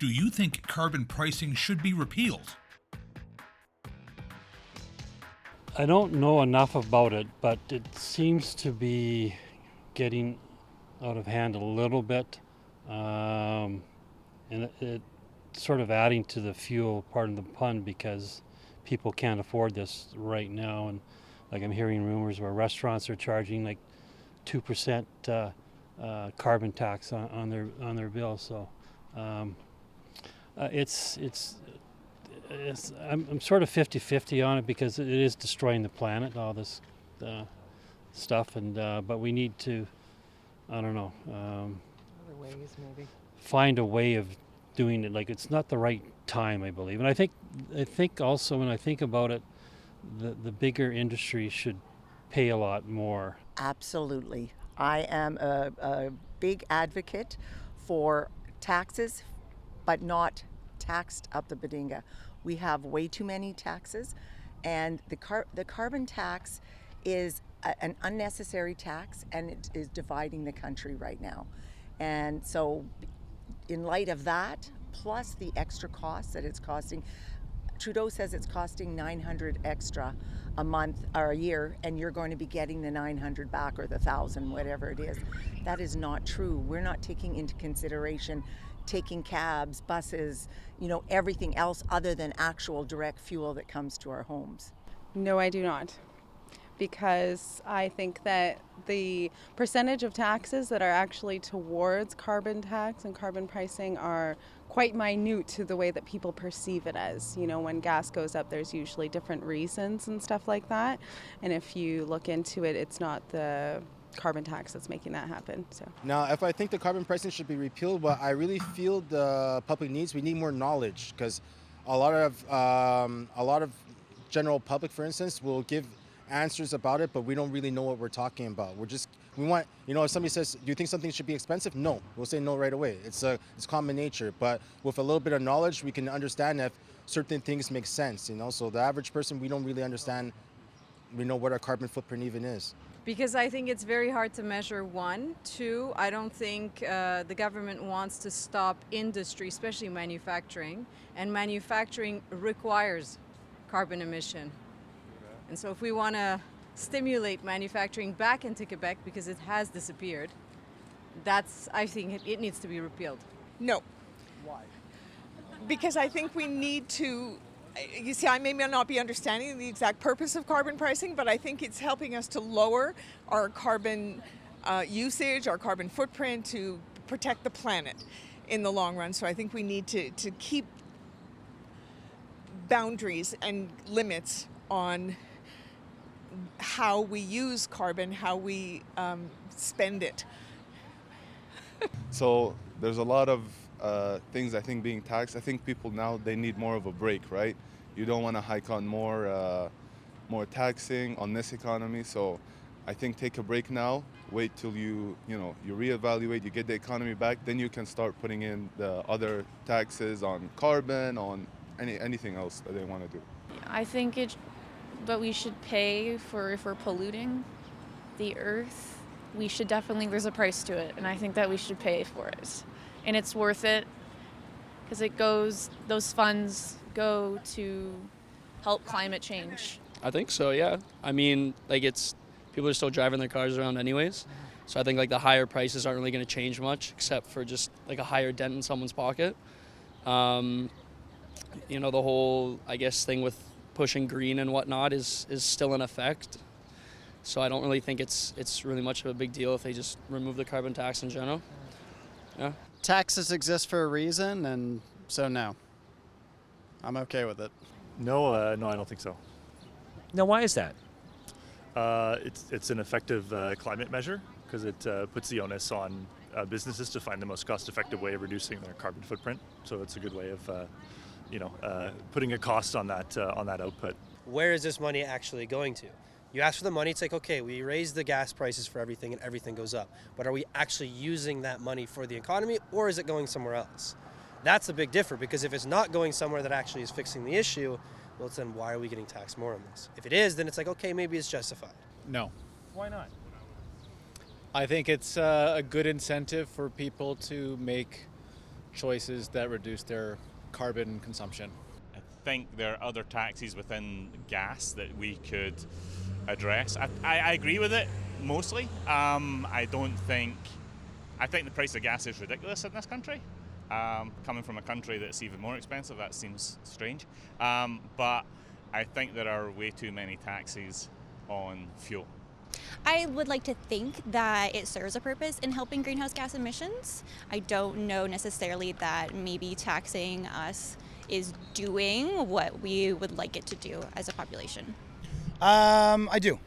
Do you think carbon pricing should be repealed? I don't know enough about it, but it seems to be getting out of hand a little bit, and it sort of adding to the fuel, pardon the pun, because people can't afford this right now. And like I'm hearing rumors where restaurants are charging like 2% carbon tax on their bill. So I'm sort of 50-50 on it because it is destroying the planet, all this stuff, and but we need to, I don't know, Other ways maybe. find a way of doing it. Like, it's not the right time, I believe. And I think also when I think about it, the bigger industry should pay a lot more. Absolutely. I am a big advocate for taxes, but not taxed up the Badinga. We have way too many taxes, and the carbon tax is an unnecessary tax, and it is dividing the country right now. And so in light of that, plus the extra costs that it's costing, Trudeau says it's costing $900 extra a month or a year, and you're going to be getting the $900 back, or the $1,000, whatever it is. That is not true. We're not taking into consideration taking cabs, buses, everything else other than actual direct fuel that comes to our homes. No, I do not. Because I think that the percentage of taxes that are actually towards carbon tax and carbon pricing are quite minute to the way that people perceive it as. When gas goes up, there's usually different reasons and stuff like that. And if you look into it, it's not the carbon tax that's making that happen. So now, if I think the carbon pricing should be repealed, but I really feel the public we need more knowledge, because a lot of general public, for instance, will give answers about it, but we don't really know what we're talking about. We want, if somebody says, do you think something should be expensive? No, we'll say no right away. It's common nature, but with a little bit of knowledge, we can understand if certain things make sense, so the average person, we don't really understand, what our carbon footprint even is. Because I think it's very hard to measure, one. Two, I don't think the government wants to stop industry, especially manufacturing, and manufacturing requires carbon emission. And so if we want to stimulate manufacturing back into Quebec, because it has disappeared, I think it needs to be repealed. No. Why? Because I think we need to, you see, I may not be understanding the exact purpose of carbon pricing, but I think it's helping us to lower our carbon usage, our carbon footprint, to protect the planet in the long run. So I think we need to keep boundaries and limits on how we use carbon, how we spend it. So there's a lot of things, I think, being taxed. I think people now, they need more of a break, right? You don't want to hike on more taxing on this economy. So I think take a break now, wait till you reevaluate, you get the economy back, then you can start putting in the other taxes on carbon, on anything else that they want to do. I think but we should pay for, if we're polluting the earth, there's a price to it, and I think that we should pay for it. And it's worth it, because those funds go to help climate change. I think so, yeah. I mean, people are still driving their cars around anyways, so I think the higher prices aren't really going to change much, except for just a higher dent in someone's pocket. The whole, thing with pushing green and whatnot is still in effect. So I don't really think it's really much of a big deal if they just remove the carbon tax in general. Yeah. Taxes exist for a reason, and so no. I'm okay with it. No, I don't think so. Now, why is that? It's an effective climate measure, because it puts the onus on businesses to find the most cost-effective way of reducing their carbon footprint. So it's a good way of putting a cost on that output. Where is this money actually going to? You ask for the money, it's okay, we raise the gas prices for everything and everything goes up. But are we actually using that money for the economy, or is it going somewhere else? That's a big difference, because if it's not going somewhere that actually is fixing the issue, well, then why are we getting taxed more on this? If it is, then it's okay, maybe it's justified. No. Why not? I think it's a good incentive for people to make choices that reduce their carbon consumption. I think there are other taxes within gas that we could address. I agree with it mostly. I think the price of gas is ridiculous in this country. Coming from a country that's even more expensive, that seems strange. But I think there are way too many taxes on fuel. I would like to think that it serves a purpose in helping greenhouse gas emissions. I don't know necessarily that maybe taxing us is doing what we would like it to do as a population. I do.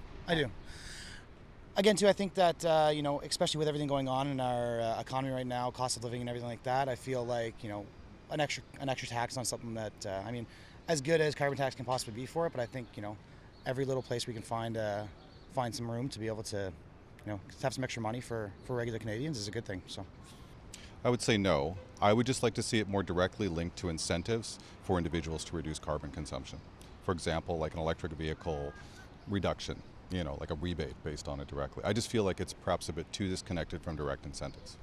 Again, too, I think that, especially with everything going on in our economy right now, cost of living and everything like that, I feel like, an extra tax on something that, as good as carbon tax can possibly be for it, but I think, every little place we can find some room to be able to, have some extra money for regular Canadians is a good thing. So, I would say no. I would just like to see it more directly linked to incentives for individuals to reduce carbon consumption. For example, like an electric vehicle reduction, like a rebate based on it directly. I just feel like it's perhaps a bit too disconnected from direct incentives.